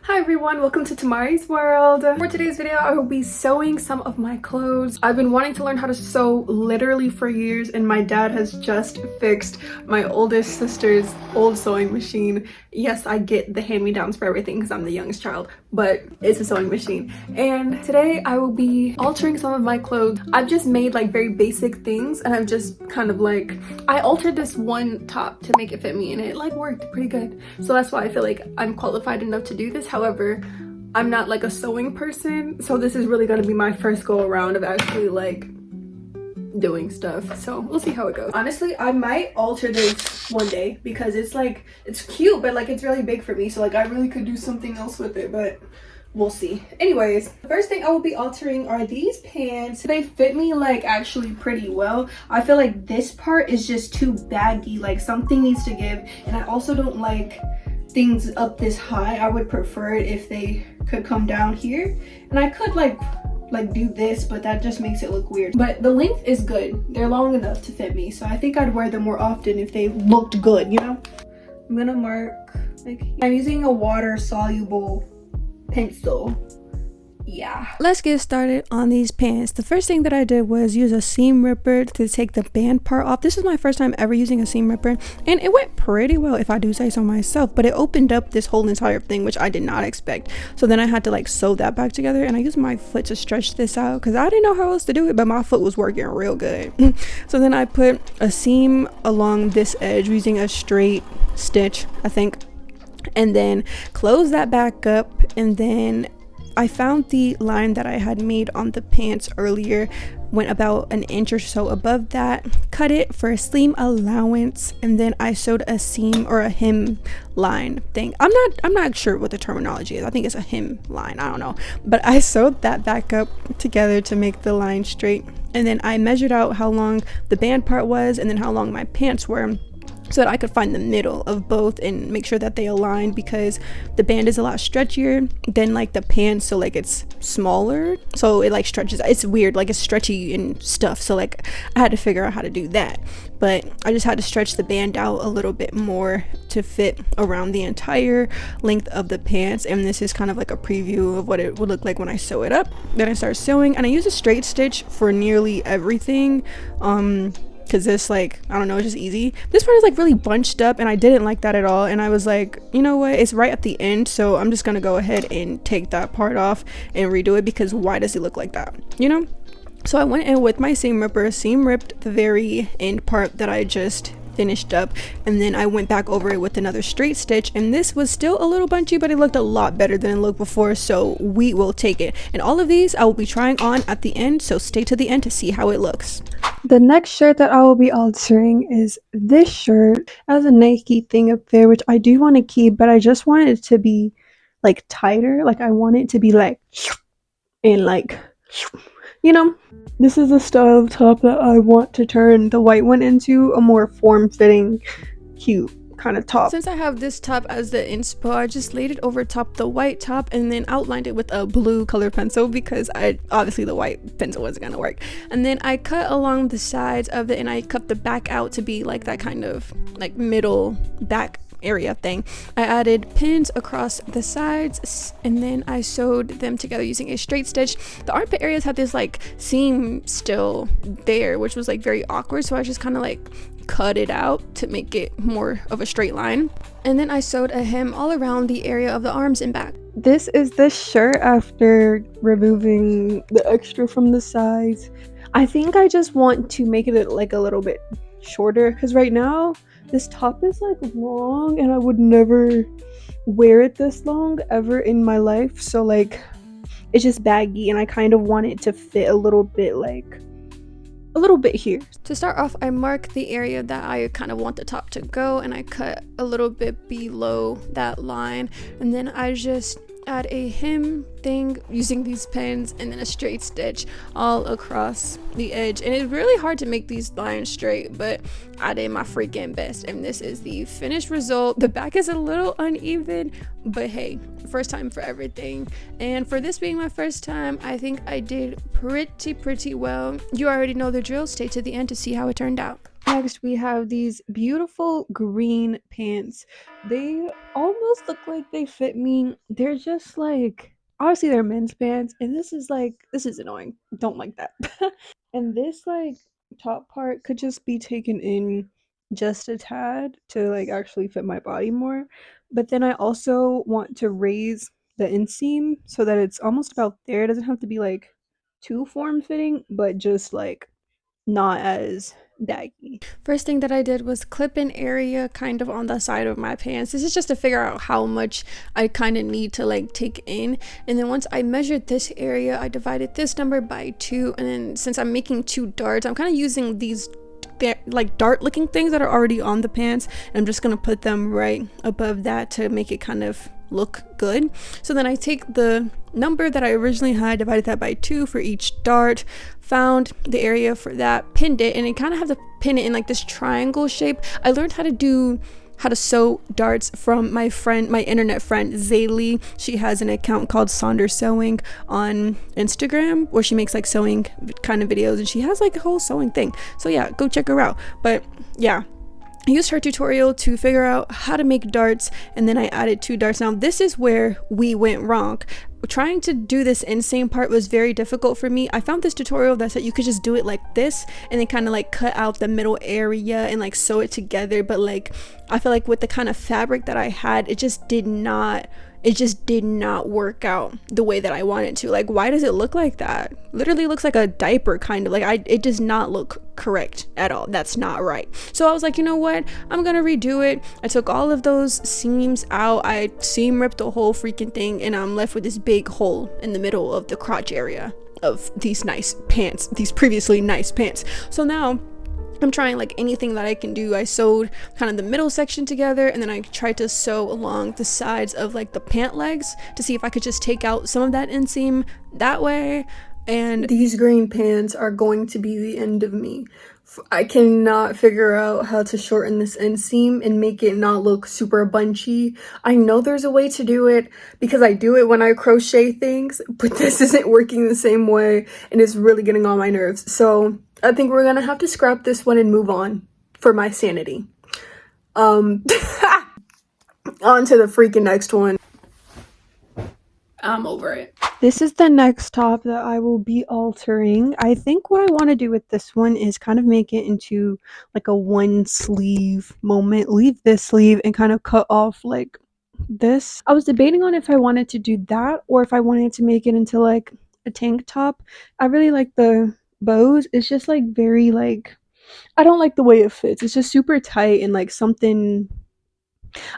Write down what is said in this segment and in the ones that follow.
Hi everyone, welcome to Timari's world. For today's video, I will be sewing some of my clothes. I've been wanting to learn how to sew literally for years, and my dad has just fixed my oldest sister's old sewing machine. Yes, I get the hand-me-downs for everything because I'm the youngest child, but it's a sewing machine. And today I will be altering some of my clothes. I've just made like very basic things, and I've just kind of like, I altered this one top to make it fit me, and it like worked pretty good. So that's why I feel like I'm qualified enough to do this. However, I'm not like a sewing person, so this is really going to be my first go around of actually like doing stuff. So we'll see how it goes. Honestly, I might alter this one day because it's like, it's cute, but like it's really big for me, so like I really could do something else with it, but we'll see. Anyways, the first thing I will be altering are these pants. They fit me like actually pretty well. I feel like this part is just too baggy, like something needs to give, and I also don't like things up this high. I would prefer it if they could come down here, and I could like do this, but that just makes it look weird. But the length is good. They're long enough to fit me, so I think I'd wear them more often if they looked good, you know. I'm gonna mark like, I'm using a water soluble pencil. Yeah, let's get started on these pants. The first thing that I did was use a seam ripper to take the band part off. This is my first time ever using a seam ripper, and it went pretty well if I do say so myself, but it opened up this whole entire thing, which I did not expect. So then I had to like sew that back together, and I used my foot to stretch this out because I didn't know how else to do it, but my foot was working real good. So then I put a seam along this edge using a straight stitch, I think, and then close that back up, and then I found the line that I had made on the pants earlier, went about an inch or so above that, cut it for a seam allowance, and then I sewed a seam or a hem line thing. I'm not sure what the terminology is. I think it's a hem line, I don't know, but I sewed that back up together to make the line straight, and then I measured out how long the band part was and then how long my pants were, so that I could find the middle of both and make sure that they align, because the band is a lot stretchier than like the pants, so like it's smaller, so it like stretches. It's weird, like it's stretchy and stuff, so like I had to figure out how to do that, but I just had to stretch the band out a little bit more to fit around the entire length of the pants. And this is kind of like a preview of what it would look like when I sew it up. Then I start sewing, and I use a straight stitch for nearly everything, because this, like, I don't know, it's just easy. This part is like really bunched up, and I didn't like that at all, and I was like, you know what, it's right at the end, so I'm just gonna go ahead and take that part off and redo it, because why does it look like that, you know? So I went in with my seam ripper, seam ripped the very end part that I just finished up, and then I went back over it with another straight stitch, and this was still a little bunchy, but it looked a lot better than it looked before, so we will take it. And all of these I will be trying on at the end, so stay to the end to see how it looks. the next shirt that I will be altering is this shirt. It has a Nike thing up there, which I do want to keep, but I just want it to be like tighter. Like I want it to be like, and like, you know. This is the style of top that I want to turn the white one into a more form-fitting, cute kind of top. Since I have this top as the inspo, I just laid it over top the white top and then outlined it with a blue color pencil, because obviously the white pencil wasn't gonna work. And then I cut along the sides of it, and I cut the back out to be like that kind of like middle back area thing. I added pins across the sides, and then I sewed them together using a straight stitch. The armpit areas had this like seam still there, which was like very awkward, so I just kind of like cut it out to make it more of a straight line. And then I sewed a hem all around the area of the arms and back. This is the shirt after removing the extra from the sides. I think I just want to make it like a little bit shorter, because right now this top is like long, and I would never wear it this long ever in my life, so like it's just baggy, and I kind of want it to fit a little bit, like a little bit here. To start off, I mark the area that I kind of want the top to go, and I cut a little bit below that line, and then I just add a hem thing using these pins, and then a straight stitch all across the edge. And it's really hard to make these lines straight, but I did my freaking best, and this is the finished result. The back is a little uneven, but hey, first time for everything. And for this being my first time, I think I did pretty well. You already know the drill. Stay to the end to see how it turned out. Next, we have these beautiful green pants. They almost look like they fit me. They're just like, obviously they're men's pants, and this is annoying. Don't like that. And this like top part could just be taken in just a tad to like actually fit my body more. But then I also want to raise the inseam so that it's almost about there. It doesn't have to be like too form fitting, but just like not as daggy. First thing that I did was clip an area kind of on the side of my pants. This is just to figure out how much I kind of need to like take in. And then once I measured this area, I divided this number by 2. And then since I'm making 2 darts, I'm kind of using these like dart looking things that are already on the pants, and I'm just gonna put them right above that to make it kind of look good. So then I take the number that I originally had, divided that by 2 for each dart, found the area for that, pinned it, and I kind of have to pin it in like this triangle shape. I learned how to sew darts from my internet friend Zaylee. She has an account called Saunders Sewing on Instagram where she makes like sewing kind of videos, and she has like a whole sewing thing. So yeah, go check her out. But yeah, I used her tutorial to figure out how to make darts, and then I added 2 darts. Now this is where we went wrong. Trying to do this insane part was very difficult for me. I found this tutorial that said you could just do it like this and then kind of like cut out the middle area and like sew it together, but like I feel like with the kind of fabric that I had, it just did not work out the way that I wanted to. Like, why does it look like that? Literally looks like a diaper kind of. Like it does not look correct at all. That's not right. So I was like, you know what? I'm gonna redo it. I took all of those seams out. I seam ripped the whole freaking thing, and I'm left with this big hole in the middle of the crotch area of these nice pants, these previously nice pants. So now I'm trying like anything that I can do. I sewed kind of the middle section together, and then I tried to sew along the sides of like the pant legs to see if I could just take out some of that inseam that way. And these green pants are going to be the end of me. I cannot figure out how to shorten this inseam and make it not look super bunchy. I know there's a way to do it because I do it when I crochet things, but this isn't working the same way, and it's really getting on my nerves. So I think we're gonna have to scrap this one and move on for my sanity. On to the freaking next one. I'm over it. this is the next top that I will be altering. I think what I want to do with this one is kind of make it into like a one sleeve moment. Leave this sleeve and kind of cut off like this. I was debating on if I wanted to do that or if I wanted to make it into like a tank top. I really like the bows. It's just like very like, I don't like the way it fits. It's just super tight and like something,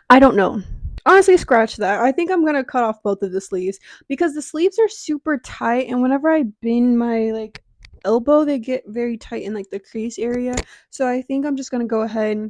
I don't know. Honestly, scratch that. I think I'm gonna cut off both of the sleeves because the sleeves are super tight, and whenever I bend my like elbow, they get very tight in like the crease area. So I think I'm just gonna go ahead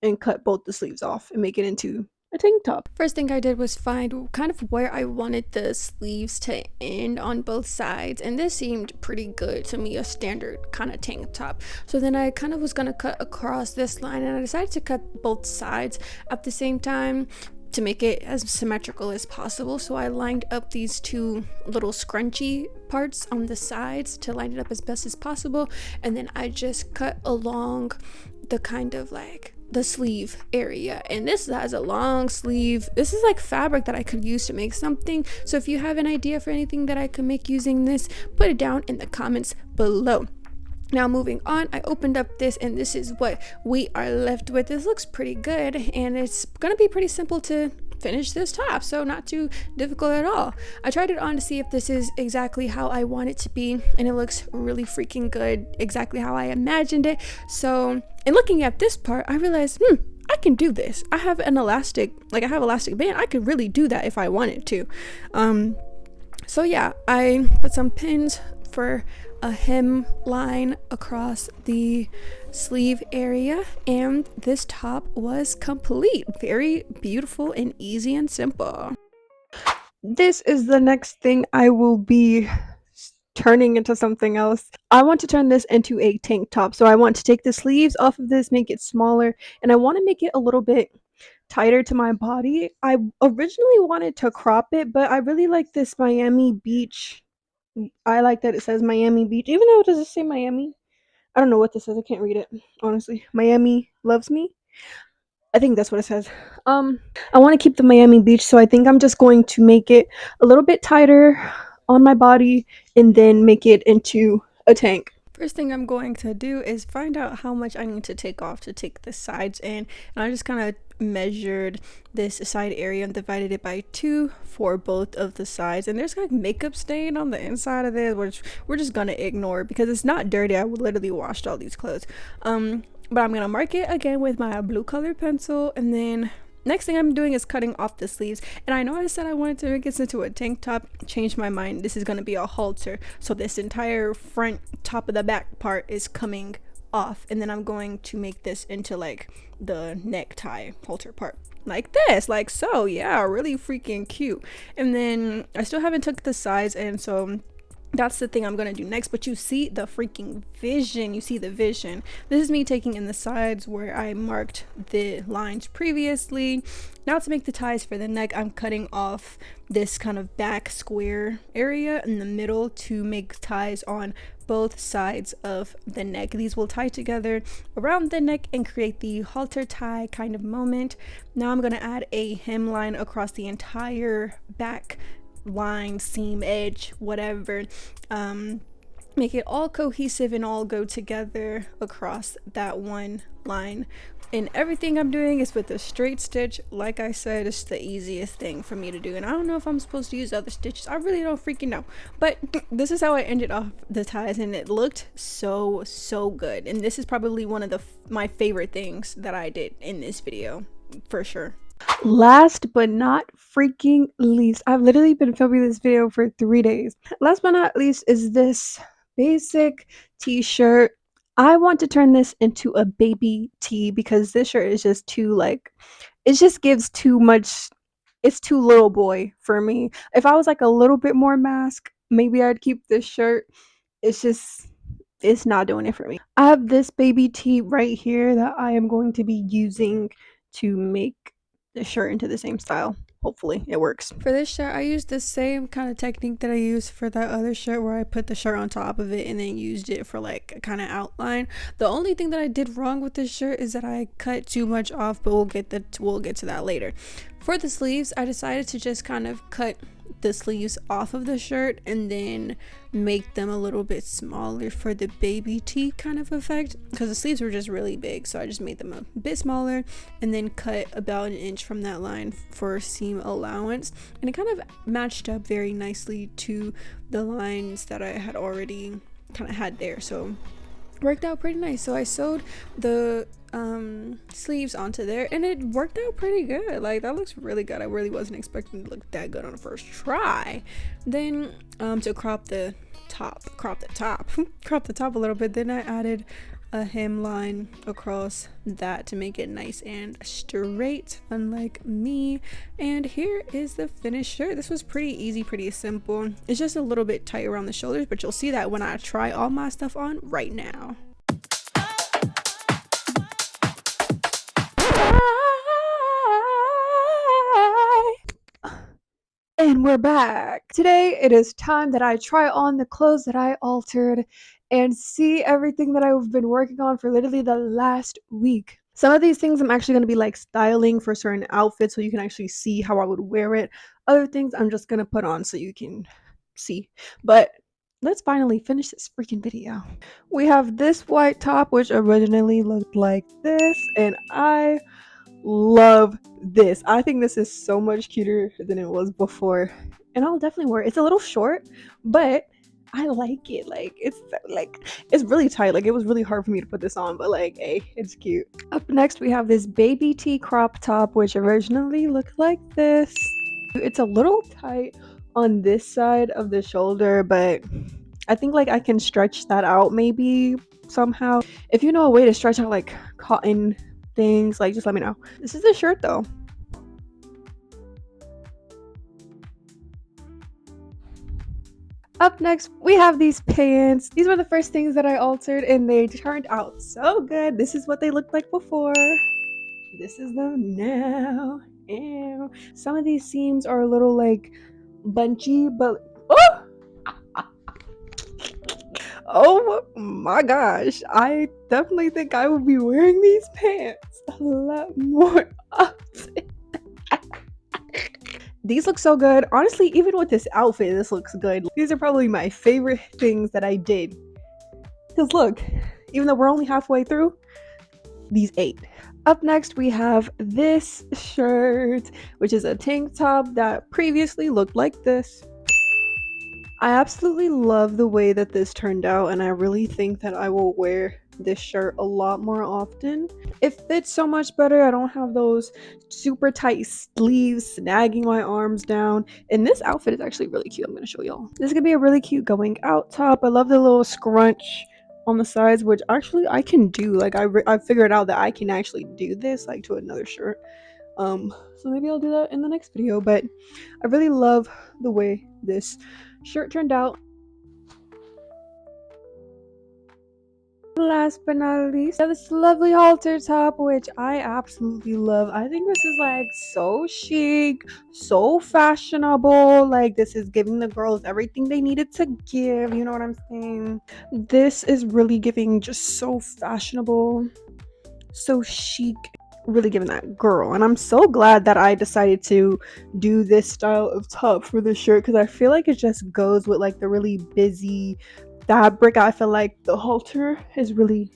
and cut both the sleeves off and make it into a tank top. First thing I did was find kind of where I wanted the sleeves to end on both sides, and this seemed pretty good to me, a standard kind of tank top. So then I kind of was gonna cut across this line, and I decided to cut both sides at the same time to make it as symmetrical as possible. So I lined up these 2 little scrunchy parts on the sides to line it up as best as possible, and then I just cut along the kind of like the sleeve area. And this has a long sleeve. This is like fabric that I could use to make something. So if you have an idea for anything that I could make using this, put it down in the comments below. Now moving on, I opened up this, and this is what we are left with. This looks pretty good, and it's gonna be pretty simple to finish this top, so not too difficult at all. I tried it on to see if this is exactly how I want it to be, and it looks really freaking good, exactly how I imagined it. So in looking at this part, I realized I can do this. I have an elastic, like I have elastic band. I could really do that if I wanted to. So yeah, I put some pins for a hem line across the sleeve area, and this top was complete. Very beautiful and easy and simple. This is the next thing I will be turning into something else. I want to turn this into a tank top. So I want to take the sleeves off of this, make it smaller, and I want to make it a little bit tighter to my body. I originally wanted to crop it, but I really like this Miami Beach. I like that it says Miami Beach, even though it doesn't say Miami. I don't know what this says. I can't read it, honestly. Miami loves me. I think that's what it says. I want to keep the Miami Beach, so I think I'm just going to make it a little bit tighter on my body and then make it into a tank. First thing I'm going to do is find out how much I need to take off to take the sides in. And I just kind of measured this side area and divided it by 2 for both of the sides. And there's like makeup stain on the inside of this, which we're just gonna ignore because it's not dirty. I literally washed all these clothes. But I'm gonna mark it again with my blue colored pencil, and then next thing I'm doing is cutting off the sleeves. And I know I said I wanted to make this into a tank top. Changed my mind. This is going to be a halter. So this entire front top of the back part is coming off. And then I'm going to make this into like the necktie halter part. Like this. Like so. Yeah, really freaking cute. And then I still haven't took the sides, and so that's the thing I'm gonna do next. But you see the freaking vision. You see the vision. This is me taking in the sides where I marked the lines previously. Now to make the ties for the neck, I'm cutting off this kind of back square area in the middle to make ties on both sides of the neck. These will tie together around the neck and create the halter tie kind of moment. Now I'm gonna add a hemline across the entire back line, seam, edge, whatever. Make it all cohesive and all go together across that one line. And everything I'm doing is with a straight stitch. Like I said, it's the easiest thing for me to do, and I don't know if I'm supposed to use other stitches. I really don't freaking know, but this is how I ended off the ties, and it looked so good. And this is probably one of my favorite things that I did in this video, for sure. Last but not freaking least, I've literally been filming this video for 3 days. Last but not least is this basic t-shirt. I want to turn this into a baby tee because this shirt is just too like, it just gives too much. It's too little boy for me. If I was like a little bit more mask, maybe I'd keep this shirt. It's not doing it for me. I have this baby tee right here that I am going to be using to make the shirt into the same style. Hopefully it works. For this shirt, I used the same kind of technique that I used for that other shirt, where I put the shirt on top of it and then used it for like a kind of outline. The only thing that I did wrong with this shirt is that I cut too much off, but we'll get to that later. For the sleeves, I decided to just kind of cut the sleeves off of the shirt and then make them a little bit smaller for the baby tee kind of effect, because the sleeves were just really big. So I just made them a bit smaller and then cut about 1 inch from that line for seam allowance, and it kind of matched up very nicely to the lines that I had already kind of had there, so worked out pretty nice. So I sewed the sleeves onto there, and it worked out pretty good. Like, that looks really good. I really wasn't expecting to look that good on the first try. Then to crop the top a little bit, then I added a hemline across that to make it nice and straight, unlike me. And here is the finished shirt. This was pretty easy, pretty simple. It's just a little bit tight around the shoulders, but you'll see that when I try all my stuff on right now. And we're back. Today it is time that I try on the clothes that I altered and see everything that I've been working on for literally the last week. Some of these things I'm actually going to be like styling for certain outfits so you can actually see how I would wear it. Other things I'm just going to put on so you can see. But let's finally finish this freaking video. We have this white top, which originally looked like this, and I love this. I think this is so much cuter than it was before, and I'll definitely wear it. It's a little short, but I like it. Like, it's really tight. Like, it was really hard for me to put this on, but like, hey, it's cute. Up next we have this baby tee crop top, which originally looked like this. It's a little tight on this side of the shoulder, but I think like I can stretch that out maybe somehow. If you know a way to stretch out like cotton things, like, just let me know. This is the shirt though. Up next we have these pants. These were the first things that I altered, and they turned out so good. This is what they looked like before. This is them now. Ew. Some of these seams are a little like bunchy, but Oh my gosh, I definitely think I will be wearing these pants a lot more often. These look so good. Honestly, even with this outfit, this looks good. These are probably my favorite things that I did. Because look, even though we're only halfway through, these 8. Up next, we have this shirt, which is a tank top that previously looked like this. I absolutely love the way that this turned out, and I really think that I will wear this shirt a lot more often. It fits so much better. I don't have those super tight sleeves snagging my arms down. And this outfit is actually really cute. I'm going to show y'all. This is going to be a really cute going out top. I love the little scrunch on the sides, which actually I can do. Like I figured out that I can actually do this like to another shirt. So maybe I'll do that in the next video, but I really love the way this shirt turned out. Last but not least, this lovely halter top, which I absolutely love. I think this is like so chic, so fashionable. Like this is giving the girls everything they needed to give, you know what I'm saying? This is really giving just so fashionable, so chic, really giving that girl. And I'm so glad that I decided to do this style of top for this shirt, because I feel like it just goes with like the really busy fabric. I feel like the halter is really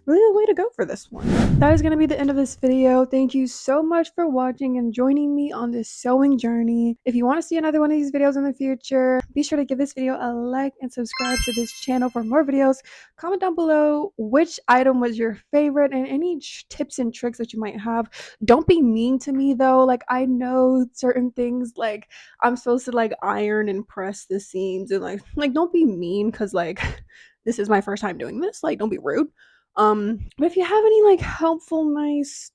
the way to go for this one. That is going to be the end of this video. Thank you so much for watching and joining me on this sewing journey. If you want to see another one of these videos in the future, be sure to give this video a like and subscribe to this channel for more videos. Comment down below which item was your favorite and any tips and tricks that you might have. Don't be mean to me though. Like I know certain things, like I'm supposed to like iron and press the seams, and like don't be mean, because like this is my first time doing this. Like don't be rude. But if you have any like helpful, nice,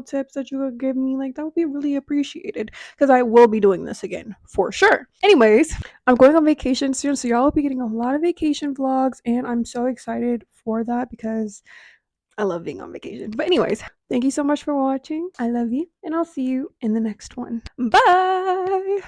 tips that you could give me, like that would be really appreciated, because I will be doing this again for sure. Anyways, I'm going on vacation soon, so y'all will be getting a lot of vacation vlogs, and I'm so excited for that because I love being on vacation. But anyways, thank you so much for watching. I love you, and I'll see you in the next one. Bye.